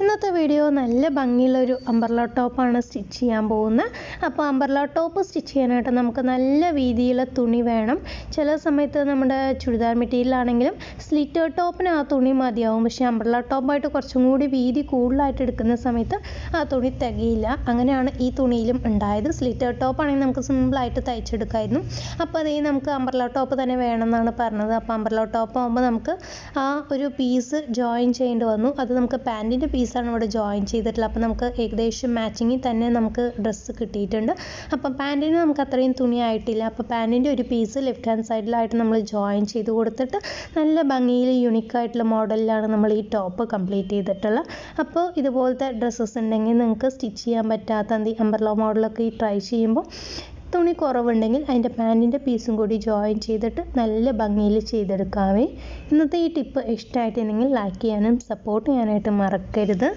ഇന്നത്തെ വീഡിയോ നല്ല ഭംഗിയുള്ളൊരു അംബ്രല്ല ടോപ്പാണ് സ്റ്റിച്ച് ചെയ്യാൻ പോകുന്നത്. അപ്പോൾ അംബ്രല്ല ടോപ്പ് സ്റ്റിച്ച് ചെയ്യാനായിട്ട് നമുക്ക് നല്ല വീതിയുള്ള തുണി വേണം. ചില സമയത്ത് നമ്മുടെ ചുരിദാർ മെറ്റീരിയലാണെങ്കിലും സ്ലിറ്റർ ടോപ്പിന് ആ തുണി മതിയാവും. പക്ഷേ അംബ്രല്ല ടോപ്പായിട്ട് കുറച്ചും കൂടി വീതി കൂടുതലായിട്ട് എടുക്കുന്ന സമയത്ത് ആ തുണി തികയില്ല. അങ്ങനെയാണ് ഈ തുണിയിലും ഉണ്ടായത്. സ്ലിറ്റർ ടോപ്പാണെങ്കിൽ നമുക്ക് സിമ്പിളായിട്ട് തയ്ച്ചെടുക്കായിരുന്നു. അപ്പോൾ അതേ നമുക്ക് അംബ്രല്ല ടോപ്പ് തന്നെ വേണമെന്നാണ് പറഞ്ഞത്. അപ്പോൾ അംബ്രല്ല ടോപ്പ് ആകുമ്പോൾ നമുക്ക് ആ ഒരു പീസ് ജോയിൻ ചെയ്യേണ്ടി വന്നു. അത് നമുക്ക് പാൻറ്റിൻ്റെ പീസാണ് ഇവിടെ ജോയിൻ ചെയ്തിട്ടുള്ളത്. അപ്പോൾ നമുക്ക് ഏകദേശം മാച്ചിങ്ങിൽ തന്നെ നമുക്ക് ഡ്രസ്സ് കിട്ടിയിട്ടുണ്ട്. അപ്പം പാൻറ്റിന് നമുക്ക് അത്രയും തുണി ആയിട്ടില്ല. അപ്പോൾ പാൻറ്റിൻ്റെ ഒരു പീസ് ലെഫ്റ്റ് ഹാൻഡ് സൈഡിലായിട്ട് നമ്മൾ ജോയിൻ ചെയ്ത് കൊടുത്തിട്ട് നല്ല ഭംഗിയിൽ യുണീക്കായിട്ടുള്ള മോഡലിലാണ് നമ്മൾ ഈ ടോപ്പ് കംപ്ലീറ്റ് ചെയ്തിട്ടുള്ളത്. അപ്പോൾ ഇതുപോലത്തെ ഡ്രസ്സസ് ഉണ്ടെങ്കിൽ നിങ്ങൾക്ക് സ്റ്റിച്ച് ചെയ്യാൻ പറ്റാത്ത അംബ്രല്ല മോഡലൊക്കെ ഈ ട്രൈ ചെയ്യുമ്പോൾ തുണി കുറവുണ്ടെങ്കിൽ അതിൻ്റെ പാൻറ്റിൻ്റെ പീസും കൂടി ജോയിൻ ചെയ്തിട്ട് നല്ല ഭംഗിയിൽ ചെയ്തെടുക്കാവേ. ഇന്നത്തെ ഈ ടിപ്പ് ഇഷ്ടമായിട്ടുണ്ടെങ്കിൽ ലൈക്ക് ചെയ്യാനും സപ്പോർട്ട് ചെയ്യാനായിട്ട് മറക്കരുത്.